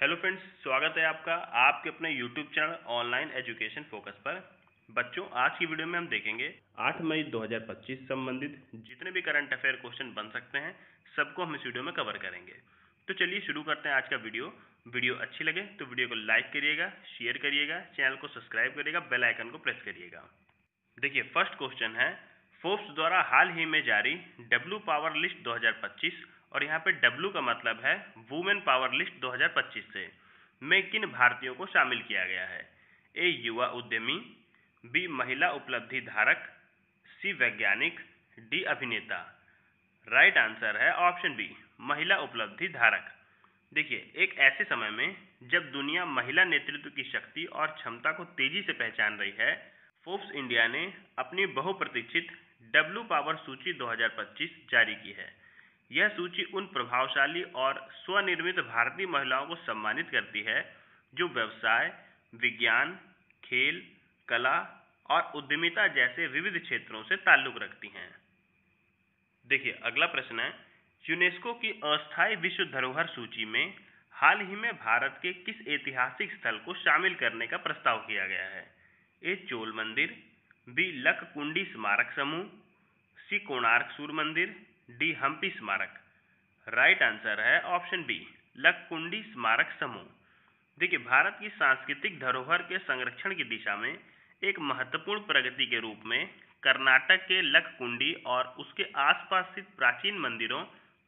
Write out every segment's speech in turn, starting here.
Hello friends, स्वागत है आपका आपके अपने YouTube channel online education focus पर। बच्चों, आज की वीडियो में हम देखेंगे 8 मई 2025 संबंधित जितने भी करंट अफेयर क्वेश्चन बन सकते हैं सबको हम इस वीडियो में कवर करेंगे। तो चलिए शुरू करते हैं आज का वीडियो अच्छी लगे तो वीडियो को लाइक करिएगा, शेयर करिएगा, चैनल को सब्सक्राइब करिएगा, बेल आइकन को प्रेस करिएगा। देखिए, फर्स्ट क्वेश्चन है, फोर्ब्स द्वारा हाल ही में जारी डब्ल्यू पावर लिस्ट 2025, और यहाँ पे डब्ल्यू का मतलब है वुमेन पावर लिस्ट 2025 से में किन भारतीयों को शामिल किया गया है? ए युवा उद्यमी, बी महिला उपलब्धि धारक, सी वैज्ञानिक, डी अभिनेता। राइट आंसर है ऑप्शन बी, महिला उपलब्धि धारक। देखिए, एक ऐसे समय में जब दुनिया महिला नेतृत्व की शक्ति और क्षमता को तेजी से पहचान रही है, फोर्ब्स इंडिया ने अपनी बहुप्रतीक्षित डब्ल्यू पावर सूची 2025 जारी की है। यह सूची उन प्रभावशाली और स्वनिर्मित भारतीय महिलाओं को सम्मानित करती है जो व्यवसाय, विज्ञान, खेल, कला और उद्यमिता जैसे विविध क्षेत्रों से ताल्लुक रखती हैं। देखिए, अगला प्रश्न है, यूनेस्को की अस्थायी विश्व धरोहर सूची में हाल ही में भारत के किस ऐतिहासिक स्थल को शामिल करने का प्रस्ताव किया गया है? ए चोल मंदिर, बी लककुंडी स्मारक समूह, सी कोणार्क सूर्य मंदिर, डी हम्पी स्मारक। राइट आंसर है ऑप्शन बी, लककुंडी स्मारक समूह। देखिए, भारत की सांस्कृतिक धरोहर के संरक्षण की दिशा में एक महत्वपूर्ण प्रगति के रूप में कर्नाटक के लककुंडी और उसके आसपास स्थित प्राचीन मंदिरों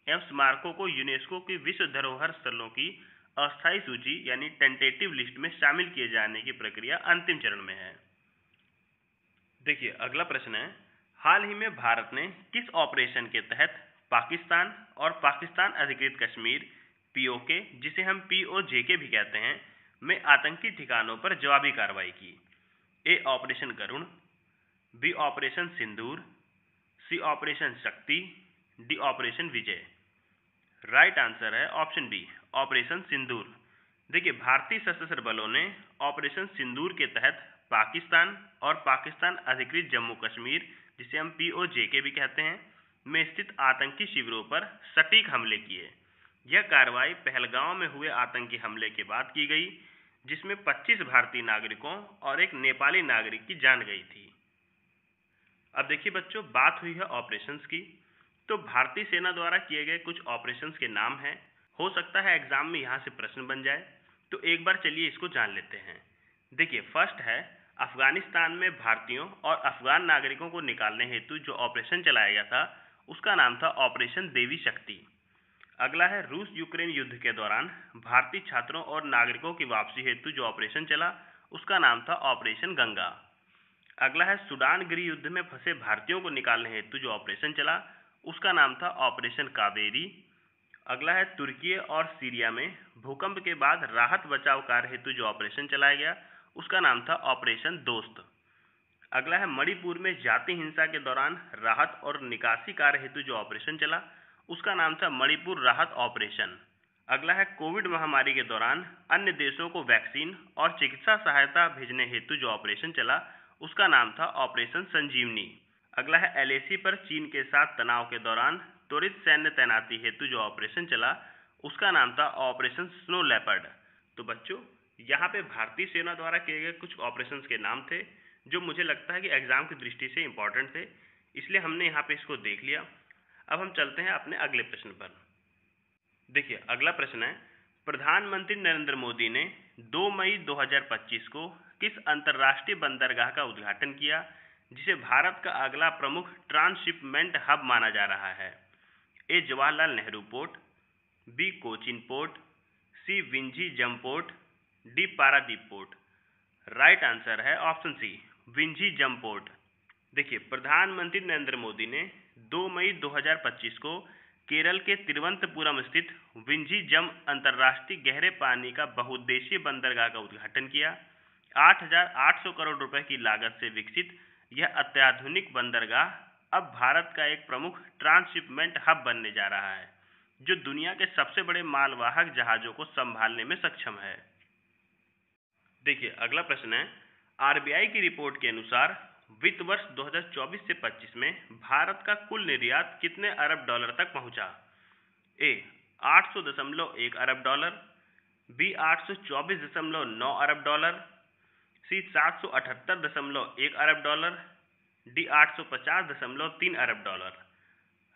एवं स्मारकों को यूनेस्को की विश्व धरोहर स्थलों की अस्थायी सूची यानी टेंटेटिव लिस्ट में शामिल किए जाने की प्रक्रिया अंतिम चरण में है। देखिए, अगला प्रश्न है, हाल ही में भारत ने किस ऑपरेशन के तहत पाकिस्तान और पाकिस्तान अधिकृत कश्मीर पीओके, जिसे हम पीओजेके भी कहते हैं, में आतंकी ठिकानों पर जवाबी कार्रवाई की? ए ऑपरेशन गरुण, बी ऑपरेशन सिंदूर, सी ऑपरेशन शक्ति, डी ऑपरेशन विजय। राइट आंसर है ऑप्शन बी, ऑपरेशन सिंदूर। देखिए, भारतीय सशस्त्र बलों ने ऑपरेशन सिंदूर के तहत पाकिस्तान और पाकिस्तान अधिकृत जम्मू कश्मीर, जिसे हम पीओजेके भी कहते हैं, में स्थित आतंकी शिविरों पर सटीक हमले किए। यह कार्रवाई पहलगांव में हुए आतंकी हमले के बाद की गई, जिसमें 25 भारतीय नागरिकों और एक नेपाली नागरिक की जान गई थी। अब देखिए बच्चों, बात हुई है ऑपरेशंस की, तो भारतीय सेना द्वारा किए गए कुछ ऑपरेशंस के नाम हैं। हो सकता है एग्जाम में यहाँ से प्रश्न बन जाए, तो एक बार चलिए इसको जान लेते हैं। देखिए, फर्स्ट है, अफगानिस्तान में भारतीयों और अफगान नागरिकों को निकालने हेतु जो ऑपरेशन चलाया गया था उसका नाम था ऑपरेशन देवी शक्ति। अगला है, रूस यूक्रेन युद्ध के दौरान भारतीय छात्रों और नागरिकों की वापसी हेतु जो ऑपरेशन चला उसका नाम था ऑपरेशन गंगा। अगला है, सूडान गृह युद्ध में फंसे भारतीयों को निकालने हेतु जो ऑपरेशन चला उसका नाम था ऑपरेशन कावेरी। अगला है, तुर्की और सीरिया में भूकंप के बाद राहत बचाव कार्य हेतु जो ऑपरेशन चलाया गया उसका नाम था ऑपरेशन दोस्त। अगला है, मणिपुर में जाति हिंसा के दौरान राहत और निकासी कार्य हेतु जो ऑपरेशन चला उसका नाम था मणिपुर राहत ऑपरेशन। अगला है, कोविड महामारी के दौरान अन्य देशों को वैक्सीन और चिकित्सा सहायता भेजने हेतु जो ऑपरेशन चला उसका नाम था ऑपरेशन संजीवनी। अगला है, एलएसी पर चीन के साथ तनाव के दौरान त्वरित सैन्य तैनाती हेतु जो ऑपरेशन चला उसका नाम था ऑपरेशन स्नो लेपर्ड। तो बच्चों, यहाँ पे भारतीय सेना द्वारा किए गए कुछ ऑपरेशंस के नाम थे जो मुझे लगता है कि एग्जाम की दृष्टि से इंपॉर्टेंट थे, इसलिए हमने यहाँ पे इसको देख लिया। अब हम चलते हैं अपने अगले प्रश्न पर। देखिए, अगला प्रश्न है, प्रधानमंत्री नरेंद्र मोदी ने 2 मई 2025 को किस अंतर्राष्ट्रीय बंदरगाह का उद्घाटन किया जिसे भारत का अगला प्रमुख ट्रांसशिपमेंट हब माना जा रहा है? A Jawaharlal Nehru port, B Cochin port, C Vizhinjam port, D Paradip port. Right answer है option C, Vizhinjam port. देखिए, प्रधानमंत्री नरेंद्र मोदी ने 2 मई 2025 को केरल के तिरुवनंतपुरम स्थित विंझी जम अंतर्राष्ट्रीय गहरे पानी का बहुउद्देशीय बंदरगाह का उद्घाटन किया। 8,800 करोड़ रुपए की लागत से विकसित यह अत्याधुनिक बंदरगाह अब भारत का एक प्रमुख ट्रांसशिपमेंट हब बनने जा रहा है, जो दुनिया के सबसे बड़े मालवाहक जहाजों को संभालने में सक्षम है। देखिए, अगला प्रश्न है, आरबीआई की रिपोर्ट के अनुसार वित्त वर्ष 2024 से 25 में भारत का कुल निर्यात कितने अरब डॉलर तक पहुंचा? ए 800.1 अरब डॉलर, बी 824.9 अरब डॉलर, सी 778.1 अरब डॉलर, डी 850.3 अरब डॉलर।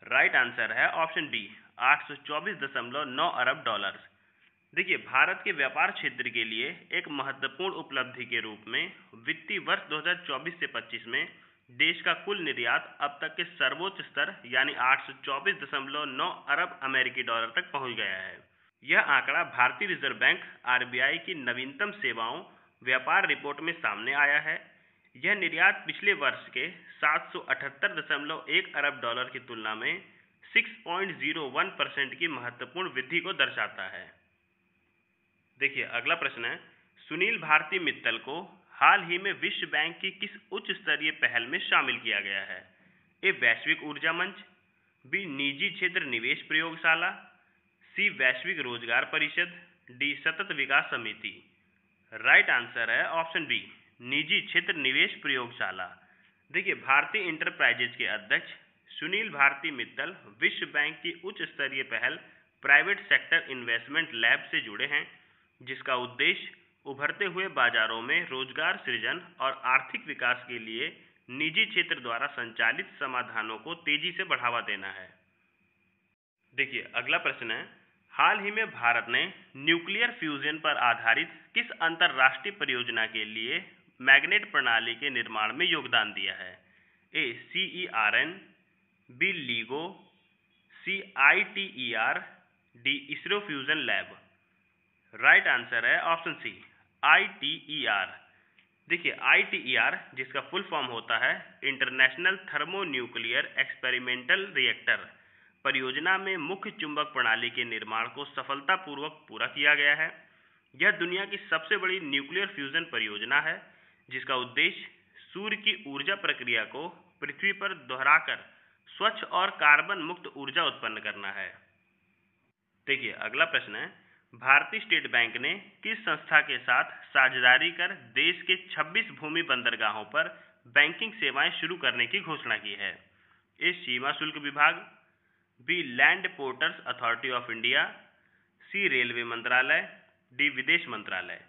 राइट आंसर है ऑप्शन डी 824.9 अरब डॉलर। देखिए, भारत के व्यापार क्षेत्र के लिए एक महत्वपूर्ण उपलब्धि के रूप में वित्तीय वर्ष 2024 से 25 में देश का कुल निर्यात अब तक के सर्वोच्च स्तर यानी 824.9 अरब अमेरिकी डॉलर तक पहुंच गया है। यह आंकड़ा भारतीय रिजर्व बैंक आरबीआई की नवीनतम सेवाओं व्यापार रिपोर्ट में सामने आया है। यह निर्यात पिछले वर्ष के 778.1 अरब डॉलर की तुलना में 6.01% की महत्वपूर्ण वृद्धि को दर्शाता है। देखिए, अगला प्रश्न है, सुनील भारती मित्तल को हाल ही में विश्व बैंक की किस उच्च स्तरीय पहल में शामिल किया गया है? ए वैश्विक ऊर्जा मंच, बी निजी क्षेत्र निवेश प्रयोगशाला, सी वैश्विक रोजगार परिषद, डी सतत विकास समिति। राइट आंसर है ऑप्शन बी निजी क्षेत्र निवेश प्रयोगशाला। देखिए, भारतीय इंटरप्राइजेज के अध्यक्ष सुनील भारती मित्तल विश्व बैंक की उच्च स्तरीय पहल प्राइवेट सेक्टर इन्वेस्टमेंट लैब से जुड़े हैं, जिसका उद्देश्य उभरते हुए बाजारों में रोजगार सृजन और आर्थिक विकास के लिए निजी क्षेत्र द्वारा संचालित समाधानों को तेजी से बढ़ावा देना है। देखिए, अगला प्रश्न है, हाल ही में भारत ने न्यूक्लियर फ्यूजन पर आधारित किस अंतरराष्ट्रीय परियोजना के लिए मैग्नेट प्रणाली के निर्माण में योगदान दिया है? ए CERN, बी लीगो, सी ITER, D ISRO fusion lab. Right answer है ऑप्शन सी ITER। देखिए, ITER जिसका फुल फॉर्म होता है international thermo nuclear experimental reactor परियोजना में मुख्य चुंबक प्रणाली के निर्माण को सफलतापूर्वक पूरा किया गया है। यह दुनिया की सबसे बड़ी न्यूक्लियर फ्यूजन परियोजना है, जिसका उद्देश्य सूर्य की ऊर्जा प्रक्रिया को पृथ्वी पर दोहराकर स्वच्छ और कार्बन मुक्त ऊर्जा उत्पन्न करना है। देखिए, अगला प्रश्न है, भारतीय स्टेट बैंक ने किस संस्था के साथ साझेदारी कर देश के 26 भूमि बंदरगाहों पर बैंकिंग सेवाएं शुरू करने की घोषणा की है? ए सीमा शुल्क विभाग, B land porters authority of India, C railway मंत्रालय, डी विदेश मंत्रालय।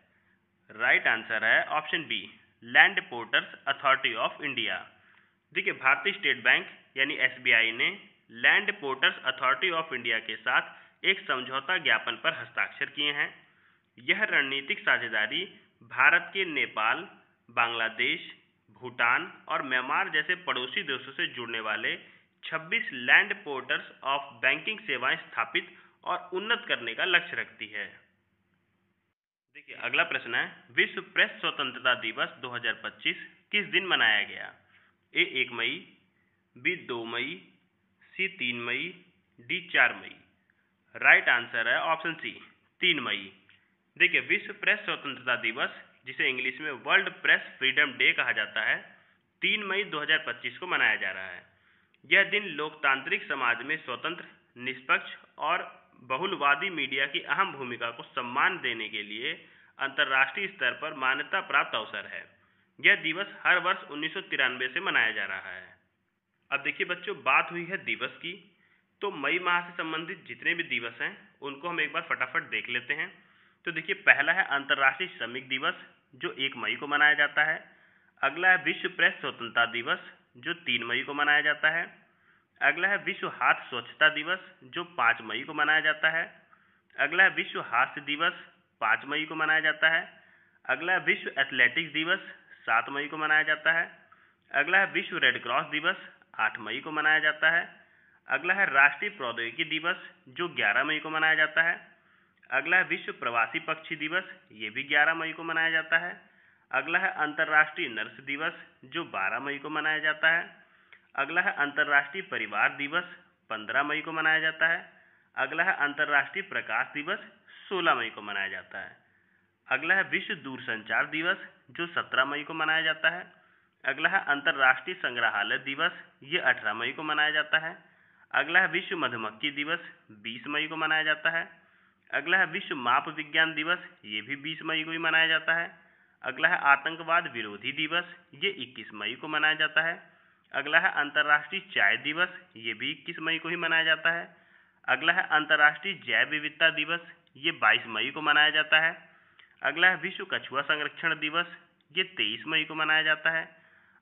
राइट आंसर है option B land porters authority of India. देखिए, भारतीय स्टेट बैंक यानी SBI ने land porters authority of India के साथ एक समझौता ज्ञापन पर हस्ताक्षर किए हैं। यह रणनीतिक साझेदारी भारत के नेपाल, बांग्लादेश, भूटान और म्यांमार जैसे पड़ोसी देशों से जुड़ने वाले 26 लैंड पोर्टर्स ऑफ बैंकिंग सेवाएं स्थापित और उन्नत करने का लक्ष्य रखती है। देखिए, अगला प्रश्न है, विश्व प्रेस स्वतंत्रता दिवस 2025 किस दिन मनाया गया? ए 1 मई, बी 2 मई, सी 3 मई, डी 4 मई। राइट आंसर है ऑप्शन सी 3 मई। देखिए, विश्व प्रेस स्वतंत्रता दिवस जिसे इंग्लिश में वर्ल्ड प्रेस फ्रीडम डे कहा जाता है 3 मई 2025 को मनाया जा रहा है। यह दिन लोकतांत्रिक समाज में स्वतंत्र, निष्पक्ष और बहुलवादी मीडिया की अहम भूमिका को सम्मान देने के लिए अंतर्राष्ट्रीय स्तर पर मान्यता प्राप्त अवसर है। यह दिवस हर वर्ष 1993 से मनाया जा रहा है। अब देखिए बच्चों, बात हुई है दिवस की, तो मई माह से संबंधित जितने भी दिवस हैं उनको हम एक बार फटाफट देख लेते हैं। तो देखिए, पहला है अंतर्राष्ट्रीय श्रमिक दिवस जो 1 मई को मनाया जाता है। अगला है विश्व प्रेस स्वतंत्रता दिवस जो 3 मई को मनाया जाता है। अगला है विश्व हाथ स्वच्छता दिवस जो 5 मई को मनाया जाता है। अगला है विश्व हास्य दिवस 5 मई को मनाया जाता है। अगला है विश्व एथलेटिक्स दिवस 7 मई को मनाया जाता है। अगला है विश्व रेड क्रॉस दिवस 8 मई को मनाया जाता है। अगला है राष्ट्रीय प्रौद्योगिकी दिवस जो 11 मई को मनाया जाता है। अगला है विश्व प्रवासी पक्षी दिवस, ये भी 11 मई को मनाया जाता है। अगला है अंतर्राष्ट्रीय नर्स दिवस जो 12 मई को मनाया जाता है। अगला है अंतर्राष्ट्रीय परिवार दिवस 15 मई को मनाया जाता है। अगला है अंतर्राष्ट्रीय प्रकाश दिवस 16 मई को मनाया जाता है। अगला है विश्व दूरसंचार दिवस जो 17 मई को मनाया जाता है। अगला है अंतर्राष्ट्रीय संग्रहालय दिवस, ये 18 मई को मनाया जाता है। अगला है विश्व मधुमक्खी दिवस 20 मई को मनाया जाता है। अगला है विश्व माप विज्ञान दिवस, ये भी 20 मई को ही मनाया जाता है। अगला है आतंकवाद विरोधी दिवस, ये 21 मई को मनाया जाता है। अगला है अंतर्राष्ट्रीय चाय दिवस, ये भी 21 मई को ही मनाया जाता है। अगला है अंतर्राष्ट्रीय जैव विविधता दिवस, ये 22 मई को मनाया जाता है। अगला है विश्व कछुआ संरक्षण दिवस, ये 23 मई को मनाया जाता है।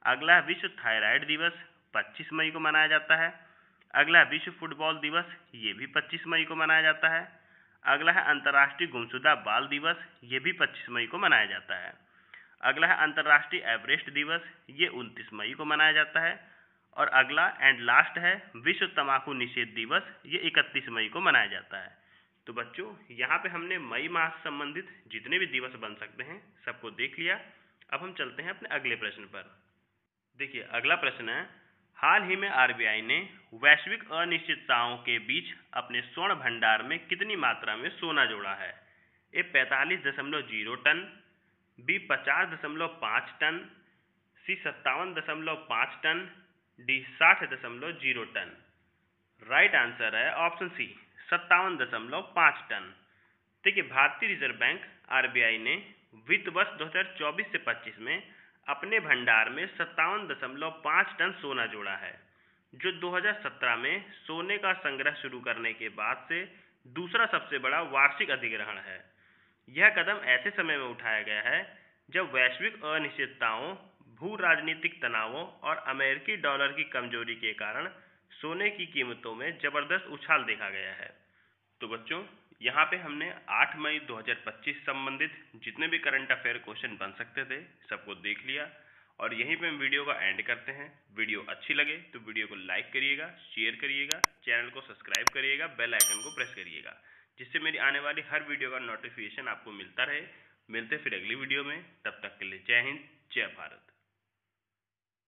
अगला है विश्व थायराइड दिवस, 25 मई को मनाया जाता है। अगला है विश्व फुटबॉल दिवस, ये भी 25 मई को मनाया जाता है। अगला है अंतर्राष्ट्रीय गुमशुदा बाल दिवस, ये भी 25 मई को मनाया जाता है। अगला है अंतर्राष्ट्रीय एवरेस्ट दिवस, ये 29 मई को मनाया जाता है। और अगला एंड लास्ट है विश्व तंबाकू निषेध दिवस, ये 31 मई को मनाया जाता है। तो बच्चों, यहाँ पे हमने मई माह से संबंधित जितने भी दिवस बन सकते हैं सबको देख लिया। अब हम चलते हैं अपने अगले प्रश्न पर। देखिए, अगला प्रश्न है, हाल ही में आरबीआई ने वैश्विक अनिश्चितताओं के बीच अपने स्वर्ण भंडार में कितनी मात्रा में सोना जोड़ा है? A 45.0 tonne, B 50.5 tonne, C 57.5 tonne, D 60.0 tonne. Right answer है ऑप्शन सी 57.5 टन। देखिए, भारतीय रिजर्व बैंक आरबीआई ने वित्त वर्ष 2024 से 25 में अपने भंडार में 57.5 टन सोना जोड़ा है, जो 2017 में सोने का संग्रह शुरू करने के बाद से दूसरा सबसे बड़ा वार्षिक अधिग्रहण है। यह कदम ऐसे समय में उठाया गया है जब वैश्विक अनिश्चितताओं, भू राजनीतिक तनावों और अमेरिकी डॉलर की कमजोरी के कारण सोने की कीमतों में जबरदस्त उछाल देखा गया है। तो बच्चों, यहाँ पे हमने 8 मई 2025 संबंधित जितने भी करंट अफेयर क्वेश्चन बन सकते थे सबको देख लिया, और यहीं पे हम वीडियो का एंड करते हैं। वीडियो अच्छी लगे तो वीडियो को लाइक करिएगा, शेयर करिएगा, चैनल को सब्सक्राइब करिएगा, बेल आइकन को प्रेस करिएगा, जिससे मेरी आने वाली हर वीडियो का नोटिफिकेशन आपको मिलता रहे। मिलते फिर अगली वीडियो में, तब तक के लिए जय हिंद, जय भारत।